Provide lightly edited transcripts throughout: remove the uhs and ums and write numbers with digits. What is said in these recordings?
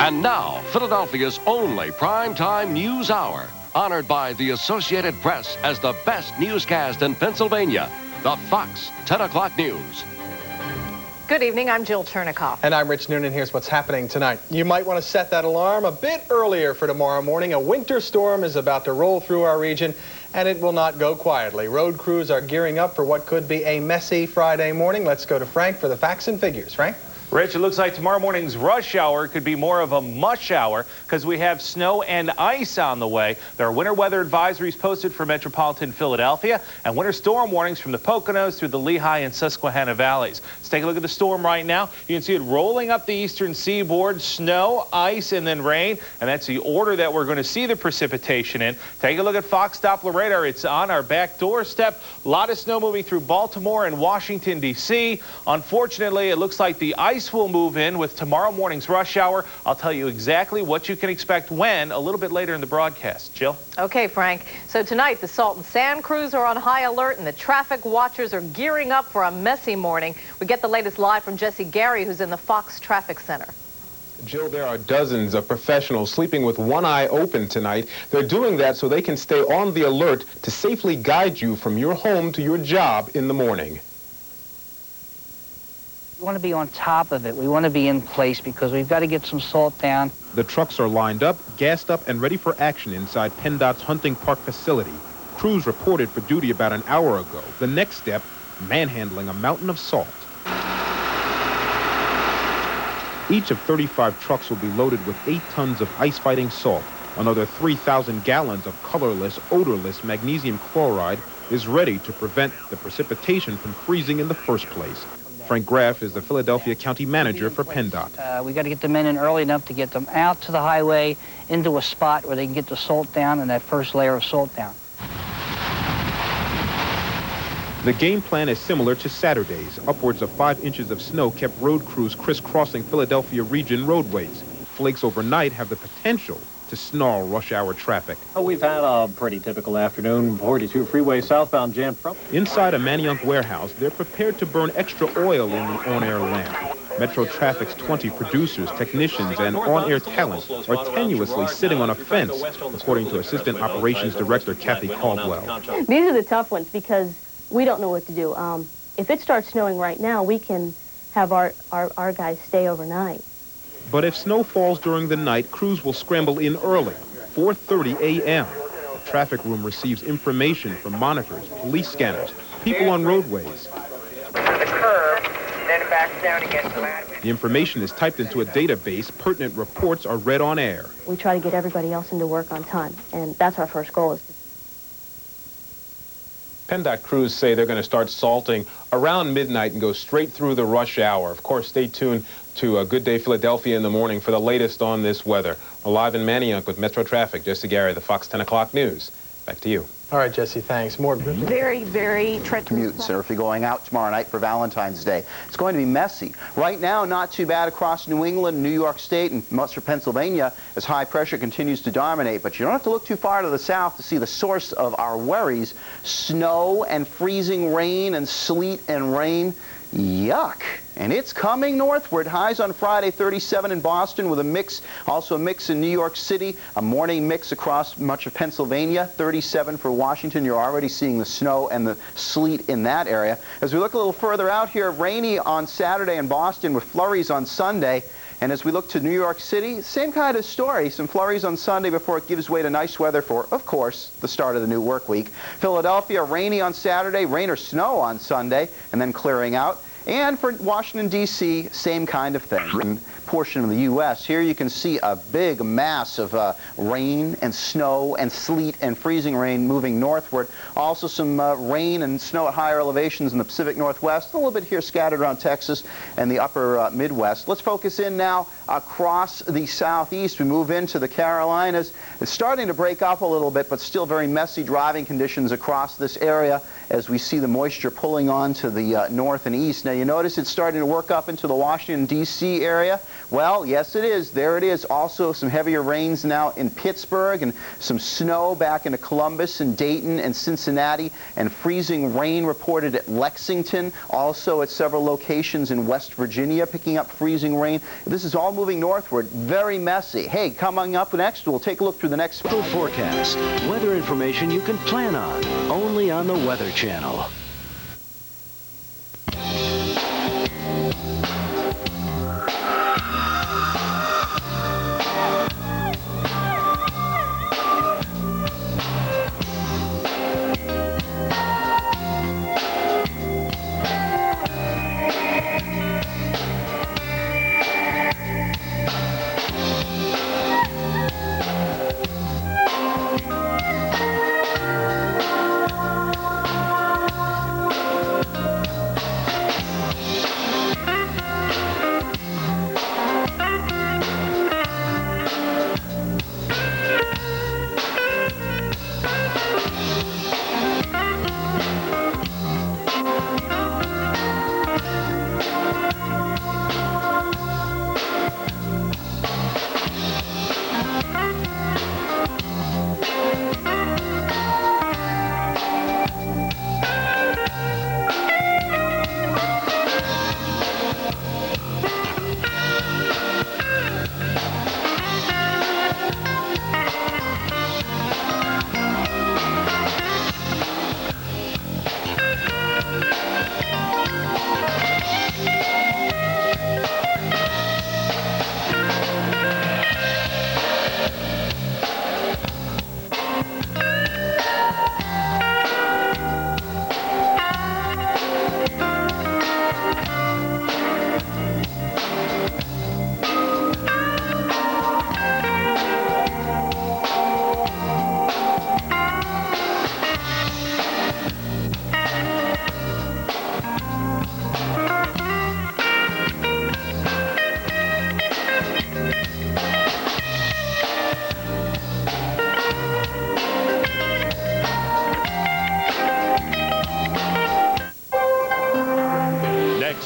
And now, Philadelphia's only primetime news hour, honored by the Associated Press as the best newscast in Pennsylvania, the Fox 10 o'clock news. Good evening, I'm Jill Chernikoff. And I'm Rich Noonan. Here's what's happening tonight. You might want to set that alarm a bit earlier for tomorrow morning. A winter storm is about to roll through our region, and it will not go quietly. Road crews are gearing up for what could be a messy Friday morning. Let's go to Frank for the facts and figures. Frank? Rich, it looks like tomorrow morning's rush hour could be more of a mush hour because we have snow and ice on the way. There are winter weather advisories posted for metropolitan Philadelphia and winter storm warnings from the Poconos through the Lehigh and Susquehanna valleys. Let's take a look at the storm right now. You can see it rolling up the eastern seaboard, snow, ice, and then rain. And that's the order that we're going to see the precipitation in. Take a look at Fox Doppler radar. It's on our back doorstep. A lot of snow moving through Baltimore and Washington, D.C. Unfortunately, it looks like the ice will move in with tomorrow morning's rush hour. I'll tell you exactly what you can expect when a little bit later in the broadcast. Jill? Okay, Frank. So tonight, the salt and sand crews are on high alert and the traffic watchers are gearing up for a messy morning. We get the latest live from Jesse Gary, who's in the Fox Traffic Center. Jill, there are dozens of professionals sleeping with one eye open tonight. They're doing that so they can stay on the alert to safely guide you from your home to your job in the morning. We want to be on top of it. We want to be in place because we've got to get some salt down. The trucks are lined up, gassed up, and ready for action inside PennDOT's Hunting Park facility. Crews reported for duty about an hour ago. The next step, manhandling a mountain of salt. Each of 35 trucks will be loaded with 8 tons of ice-fighting salt. Another 3,000 gallons of colorless, odorless magnesium chloride is ready to prevent the precipitation from freezing in the first place. Frank Graff is the Philadelphia County Manager for PennDOT. We got to get the men in early enough to get them out to the highway into a spot where they can get the salt down and that first layer of salt down. The game plan is similar to Saturday's. Upwards of 5 inches of snow kept road crews crisscrossing Philadelphia region roadways. Flakes overnight have the potential to snarl rush hour traffic. We've had a pretty typical afternoon. 42 freeway southbound jammed from. Inside a Manayunk warehouse, they're prepared to burn extra oil in the on-air lamp. Metro Traffic's 20 producers, technicians, and on-air talent are tenuously sitting on a fence, according to Assistant Operations Director Kathy Caldwell. These are the tough ones because we don't know what to do. If it starts snowing right now, we can have our guys stay overnight. But if snow falls during the night, crews will scramble in early, 4:30 a.m. The traffic room receives information from monitors, police scanners, people on roadways. The information is typed into a database. Pertinent reports are read on air. We try to get everybody else into work on time, and that's our first goal. PennDOT crews say they're going to start salting around midnight and go straight through the rush hour. Of course, stay tuned to Good Day Philadelphia in the morning for the latest on this weather. We're live in Manayunk with Metro Traffic. Jesse Gary, the Fox 10 o'clock news. Back to you. All right, Jesse, thanks. More Very treacherous. Commutes are if you're going out tomorrow night for Valentine's Day. It's going to be messy. Right now, not too bad across New England, New York State, and much of Pennsylvania as high pressure continues to dominate. But you don't have to look too far to the south to see the source of our worries. Snow and freezing rain and sleet and rain. Yuck. And it's coming northward. Highs on Friday, 37 in Boston with a mix, also a mix in New York City, a morning mix across much of Pennsylvania, 37 for Washington. You're already seeing the snow and the sleet in that area. As we look a little further out here, rainy on Saturday in Boston with flurries on Sunday. And as we look to New York City, same kind of story. Some flurries on Sunday before it gives way to nice weather for, of course, the start of the new work week. Philadelphia, rainy on Saturday, rain or snow on Sunday, and then clearing out. And for Washington, D.C., same kind of thing. Portion of the U.S. Here you can see a big mass of rain and snow and sleet and freezing rain moving northward. Also some rain and snow at higher elevations in the Pacific Northwest. A little bit here scattered around Texas and the upper Midwest. Let's focus in now across the southeast. We move into the Carolinas. It's starting to break up a little bit, but still very messy driving conditions across this area as we see the moisture pulling on to the north and east. Now you notice it's starting to work up into the Washington, D.C. area. Well, yes, it is. There it is. Also some heavier rains now in Pittsburgh and some snow back into Columbus and Dayton and Cincinnati, and freezing rain reported at Lexington, also at several locations in West Virginia picking up freezing rain. This is all moving northward. Very messy. Hey, coming up next, we'll take a look through the next forecast. Weather information you can plan on. Only on the Weather Channel.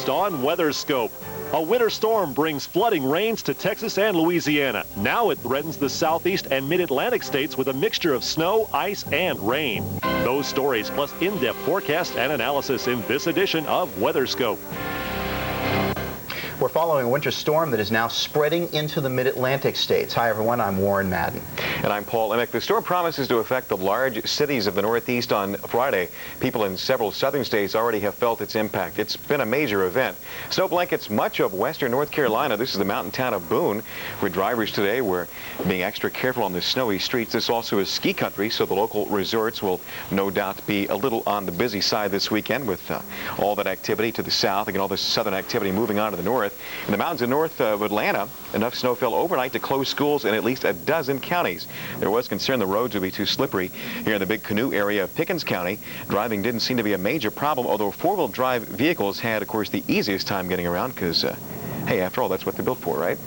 On Weather Scope. A winter storm brings flooding rains to Texas and Louisiana. Now it threatens the southeast and mid-Atlantic states with a mixture of snow, ice, and rain. Those stories plus in-depth forecast and analysis in this edition of Weather Scope. We're following a winter storm that is now spreading into the mid-Atlantic states. Hi, everyone. I'm Warren Madden. And I'm Paul Emick. The storm promises to affect the large cities of the Northeast on Friday. People in several southern states already have felt its impact. It's been a major event. Snow blankets much of western North Carolina. This is the mountain town of Boone, where drivers today were being extra careful on the snowy streets. This also is ski country, so the local resorts will no doubt be a little on the busy side this weekend with all that activity to the south and all this southern activity moving on to the north. In the mountains north of Atlanta, enough snow fell overnight to close schools in at least a dozen counties. There was concern the roads would be too slippery. Here in the Big Canoe area of Pickens County, driving didn't seem to be a major problem, although four-wheel drive vehicles had, of course, the easiest time getting around because, hey, after all, that's what they're built for, right?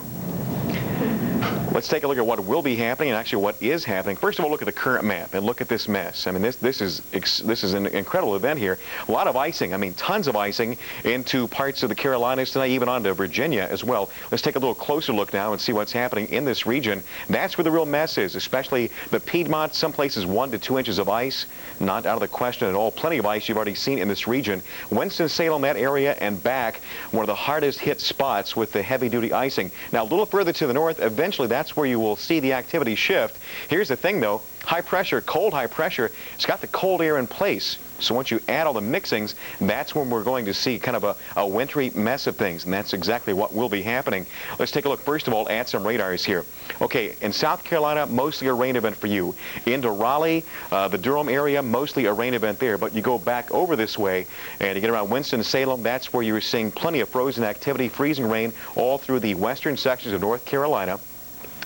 Let's take a look at what will be happening and actually what is happening. First of all, look at the current map and look at this mess. I mean, this is an incredible event here. A lot of icing. I mean, tons of icing into parts of the Carolinas tonight, even onto Virginia as well. Let's take a little closer look now and see what's happening in this region. That's where the real mess is, especially the Piedmont. Some places 1 to 2 inches of ice. Not out of the question at all. Plenty of ice you've already seen in this region. Winston-Salem, that area and back, one of the hardest hit spots with the heavy-duty icing. Now, a little further to the north, eventually that's where you will see the activity shift. Here's the thing, though. High pressure, cold high pressure, it's got the cold air in place. So once you add all the mixings, that's when we're going to see kind of a wintry mess of things, and that's exactly what will be happening. Let's take a look, first of all, at some radars here. Okay, in South Carolina, mostly a rain event for you. Into Raleigh, the Durham area, mostly a rain event there. But you go back over this way, and you get around Winston-Salem, that's where you're seeing plenty of frozen activity, freezing rain all through the western sections of North Carolina.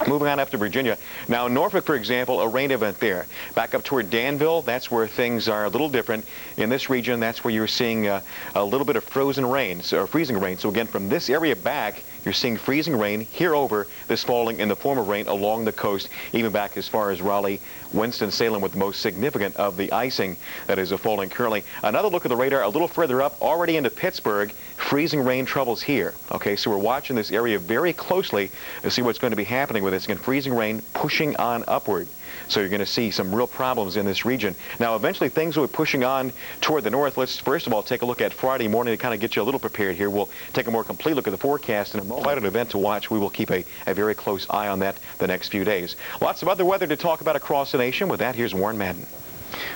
Moving on up to Virginia. Now, Norfolk, for example, a rain event there. Back up toward Danville, that's where things are a little different. In this region, that's where you're seeing a little bit of frozen rain, or freezing rain. So again, from this area back, you're seeing freezing rain here over this falling in the form of rain along the coast, even back as far as Raleigh, Winston-Salem with the most significant of the icing that is falling currently. Another look at the radar a little further up, already into Pittsburgh, freezing rain troubles here. Okay, so we're watching this area very closely to see what's going to be happening with this. Again, freezing rain pushing on upward. So you're going to see some real problems in this region. Now, eventually things will be pushing on toward the north. Let's first of all take a look at Friday morning to kind of get you a little prepared here. We'll take a more complete look at the forecast and a more quite an event to watch. We will keep a very close eye on that the next few days. Lots of other weather to talk about across the nation. With that, here's Warren Madden.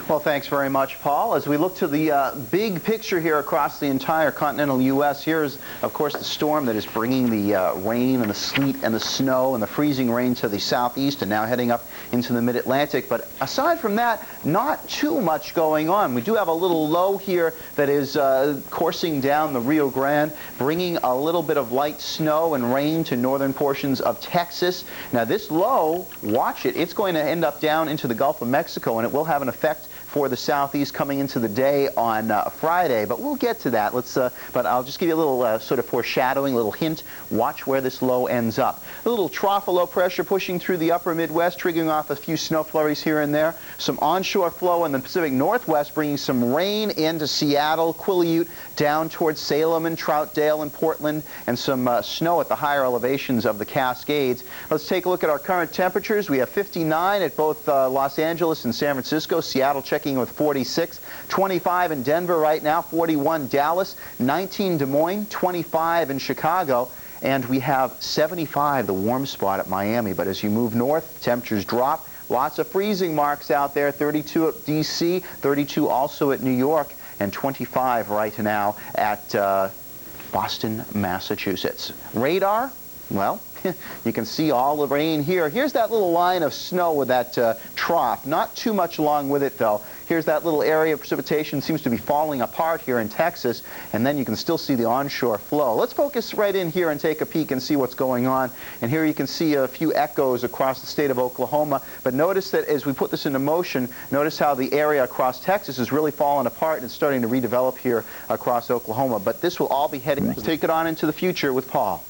Well, thanks very much, Paul. As we look to the big picture here across the entire continental U.S., here's, of course, the storm that is bringing the rain and the sleet and the snow and the freezing rain to the southeast and now heading up into the mid-Atlantic. But aside from that, not too much going on. We do have a little low here that is coursing down the Rio Grande, bringing a little bit of light snow and rain to northern portions of Texas. Now, this low, watch it, it's going to end up down into the Gulf of Mexico, and it will have an effect for the southeast coming into the day on Friday, but we'll get to that. But I'll just give you a little sort of foreshadowing, a little hint. Watch where this low ends up. A little trough of low pressure pushing through the upper Midwest, triggering off a few snow flurries here and there. Some onshore flow in the Pacific Northwest, bringing some rain into Seattle, Quileute, down towards Salem and Troutdale and Portland, and some snow at the higher elevations of the Cascades. Let's take a look at our current temperatures. We have 59 at both Los Angeles and San Francisco. Seattle checking with 46, 25 in Denver right now, 41 Dallas, 19 Des Moines, 25 in Chicago, and we have 75, the warm spot at Miami. But as you move north, temperatures drop. Lots of freezing marks out there, 32 at D.C., 32 also at New York, and 25 right now at Boston, Massachusetts. Radar, well, you can see all the rain here. Here's that little line of snow with that trough. Not too much along with it, though. Here's that little area of precipitation seems to be falling apart here in Texas, and then you can still see the onshore flow. Let's focus right in here and take a peek and see what's going on. And here you can see a few echoes across the state of Oklahoma. But notice that as we put this into motion, notice how the area across Texas is really falling apart and it's starting to redevelop here across Oklahoma. But this will all be heading. We'll take it on into the future with Paul.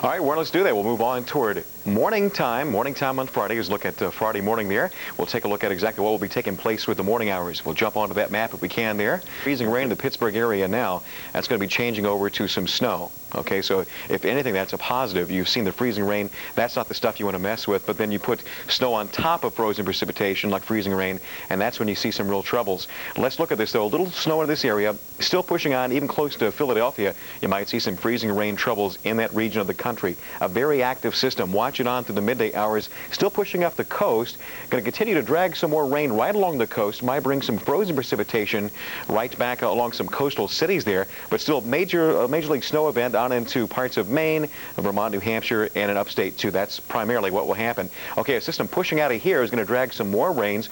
All right, Warren, let's do that. We'll move on toward morning time. Morning time on Friday. Let's look at Friday morning there. We'll take a look at exactly what will be taking place with the morning hours. We'll jump onto that map if we can there. Freezing rain in the Pittsburgh area now. That's going to be changing over to some snow. Okay, so if anything, that's a positive. You've seen the freezing rain. That's not the stuff you want to mess with, but then you put snow on top of frozen precipitation like freezing rain, and that's when you see some real troubles. Let's look at this, though. A little snow in this area, still pushing on, even close to Philadelphia. You might see some freezing rain troubles in that region of the country. A very active system. Watch it on through the midday hours. Still pushing up the coast. Going to continue to drag some more rain right along the coast. Might bring some frozen precipitation right back along some coastal cities there, but still major league snow event on into parts of Maine, Vermont, New Hampshire, and in upstate too. That's primarily what will happen. Okay, a system pushing out of here is going to drag some more rains.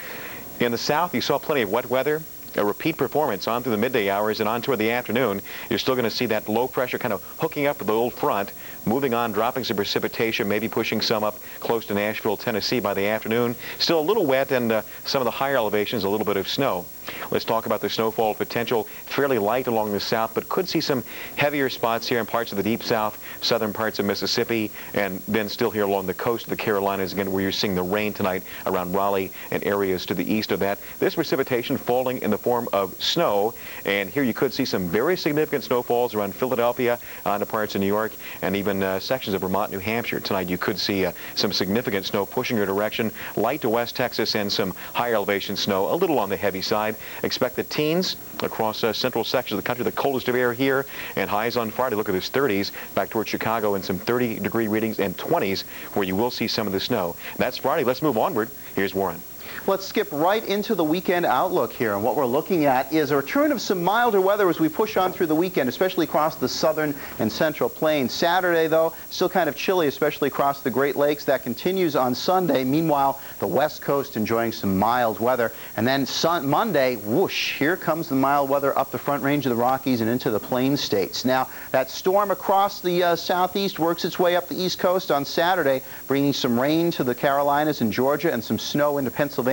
In the south, you saw plenty of wet weather. A repeat performance on through the midday hours and on toward the afternoon. You're still going to see that low pressure kind of hooking up with the old front, moving on, dropping some precipitation, maybe pushing some up close to Nashville, Tennessee by the afternoon. Still a little wet, and some of the higher elevations, a little bit of snow. Let's talk about the snowfall potential. Fairly light along the south, but could see some heavier spots here in parts of the deep south, southern parts of Mississippi, and then still here along the coast of the Carolinas, again, where you're seeing the rain tonight around Raleigh and areas to the east of that. This precipitation falling in the form of snow, and here you could see some very significant snowfalls around Philadelphia, onto parts of New York, and even sections of Vermont, New Hampshire. Tonight you could see some significant snow pushing your direction, light to West Texas, and some higher elevation snow, a little on the heavy side. Expect the teens across central sections of the country, the coldest of air here, and highs on Friday. Look at this 30s back towards Chicago, and some 30-degree readings and 20s where you will see some of the snow. That's Friday. Let's move onward. Here's Warren. Let's skip right into the weekend outlook here. And what we're looking at is a return of some milder weather as we push on through the weekend, especially across the southern and central plains. Saturday, though, still kind of chilly, especially across the Great Lakes. That continues on Sunday. Meanwhile, the West Coast enjoying some mild weather. And then Monday, whoosh, here comes the mild weather up the Front Range of the Rockies and into the Plains states. Now, that storm across the southeast works its way up the East Coast on Saturday, bringing some rain to the Carolinas and Georgia and some snow into Pennsylvania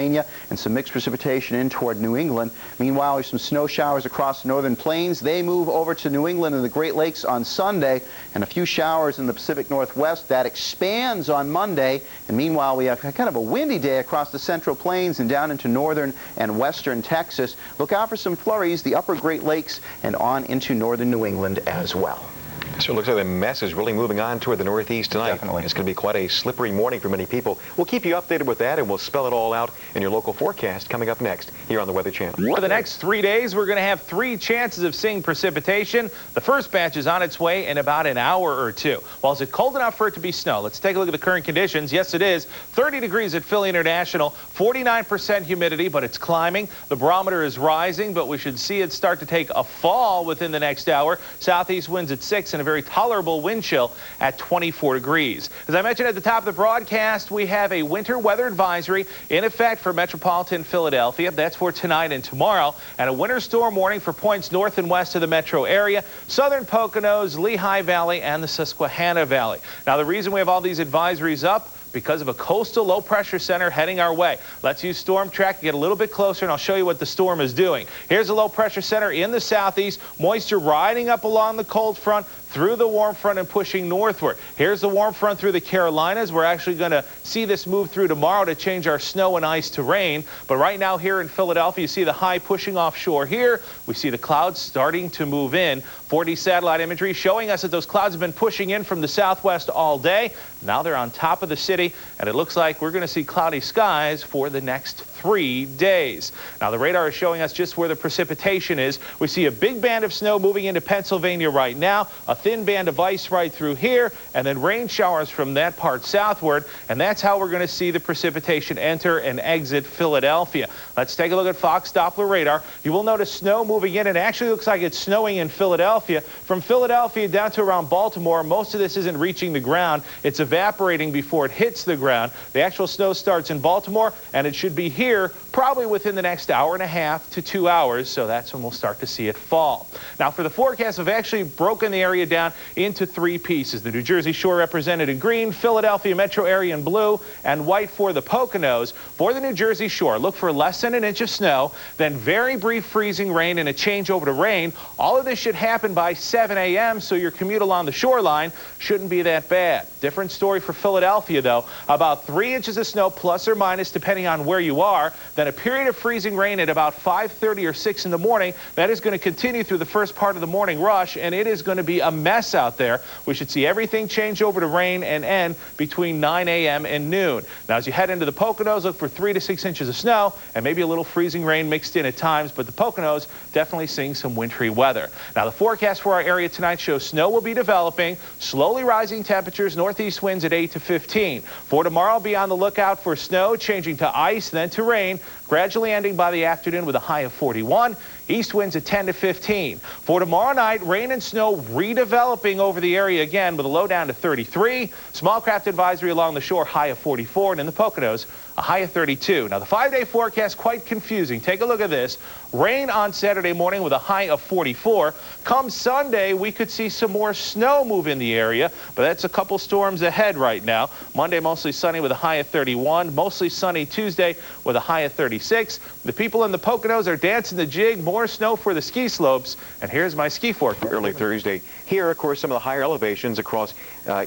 and some mixed precipitation in toward New England. Meanwhile, there's some snow showers across the northern plains. They move over to New England and the Great Lakes on Sunday, and a few showers in the Pacific Northwest. That expands on Monday, and meanwhile, we have kind of a windy day across the central plains and down into northern and western Texas. Look out for some flurries, the upper Great Lakes, and on into northern New England as well. So it looks like the mess is really moving on toward the northeast tonight. Definitely. It's going to be quite a slippery morning for many people. We'll keep you updated with that, and we'll spell it all out in your local forecast coming up next here on the Weather Channel. For the next 3 days, we're going to have 3 chances of seeing precipitation. The first batch is on its way in about an hour or 2. Well, is it cold enough for it to be snow? Let's take a look at the current conditions. Yes, it is. 30 degrees at Philly International, 49% humidity, but it's climbing. The barometer is rising, but we should see it start to take a fall within the next hour. Southeast winds at 6 and a very tolerable wind chill at 24 degrees. As I mentioned at the top of the broadcast, we have a winter weather advisory in effect for metropolitan Philadelphia. That's for tonight and tomorrow, and a winter storm warning for points north and west of the metro area, southern Poconos, Lehigh Valley, and the Susquehanna Valley. Now, the reason we have all these advisories up, because of a coastal low pressure center heading our way. Let's use Storm Track to get a little bit closer, and I'll show you what the storm is doing. Here's a low pressure center in the southeast, moisture riding up along the cold front through the warm front and pushing northward. Here's the warm front through the Carolinas. We're actually going to see this move through tomorrow to change our snow and ice to rain. But right now here in Philadelphia, you see the high pushing offshore here. We see the clouds starting to move in. 4D satellite imagery showing us that those clouds have been pushing in from the southwest all day. Now they're on top of the city, and it looks like we're going to see cloudy skies for the next 3 days. Now the radar is showing us just where the precipitation is. We see a big band of snow moving into Pennsylvania right now, a thin band of ice right through here, and then rain showers from that part southward, and that's how we're going to see the precipitation enter and exit Philadelphia. Let's take a look at Fox Doppler radar. You will notice snow moving in. It actually looks like it's snowing in Philadelphia. From Philadelphia down to around Baltimore, most of this isn't reaching the ground. It's evaporating before it hits the ground. The actual snow starts in Baltimore, and it should be here probably within the next hour and a half to 2 hours, so that's when we'll start to see it fall. Now for the forecast, I've actually broken the area down into 3 pieces. The New Jersey shore represented in green, Philadelphia metro area in blue, and white for the Poconos. For the New Jersey shore, look for less than an inch of snow, then very brief freezing rain and a change over to rain. All of this should happen by 7 a.m., so your commute along the shoreline shouldn't be that bad. Different story for Philadelphia, though. About 3 inches of snow, plus or minus, depending on where you are. Then a period of freezing rain at about 5:30 or 6 in the morning. That is going to continue through the first part of the morning rush, and it is going to be a mess out there. We should see everything change over to rain and end between 9 a.m. and noon. Now, as you head into the Poconos, look for 3 to 6 inches of snow and maybe a little freezing rain mixed in at times, but the Poconos definitely seeing some wintry weather. Now, the forecast for our area tonight shows snow will be developing, slowly rising temperatures, northeast winds at 8 to 15. For tomorrow, be on the lookout for snow changing to ice, then to rain, gradually ending by the afternoon with a high of 41. East winds at 10 to 15. For tomorrow night, rain and snow redeveloping over the area again with a low down to 33. Small craft advisory along the shore, high of 44. And in the Poconos, a high of 32. Now, the 5-day forecast, quite confusing. Take a look at this. Rain on Saturday morning with a high of 44. Come Sunday, we could see some more snow move in the area, but that's a couple storms ahead right now. Monday, mostly sunny with a high of 31. Mostly sunny Tuesday with a high of 36. The people in the Poconos are dancing the jig. More snow for the ski slopes. And here's my ski forecast. Early Thursday. Here, of course, some of the higher elevations across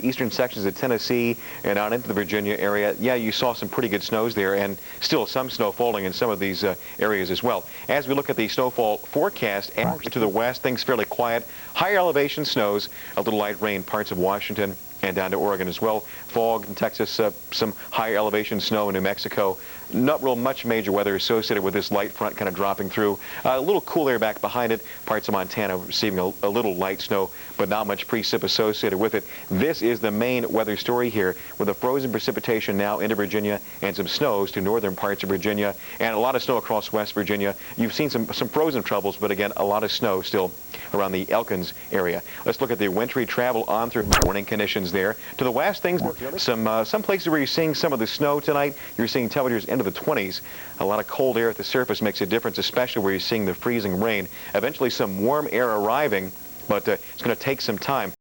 eastern sections of Tennessee and on into the Virginia area. Yeah, you saw some pretty good snows there, and still some snow falling in some of these areas as well. As we look at the snowfall forecast, and to the west, things fairly quiet. Higher elevation snows, a little light rain, parts of Washington and down to Oregon as well. Fog in Texas, some higher elevation snow in New Mexico. Not real much major weather associated with this light front kind of dropping through. A little cool air back behind it. Parts of Montana receiving a little light snow, but not much precip associated with it. This is the main weather story here, with a frozen precipitation now into Virginia and some snows to northern parts of Virginia and a lot of snow across West Virginia. You've seen some frozen troubles, but again, a lot of snow still around the Elkins area. Let's look at the wintry travel on through morning conditions there. To the west, things, some places where you're seeing some of the snow tonight, you're seeing temperatures into the 20s. A lot of cold air at the surface makes a difference, especially where you're seeing the freezing rain. Eventually some warm air arriving, but it's going to take some time.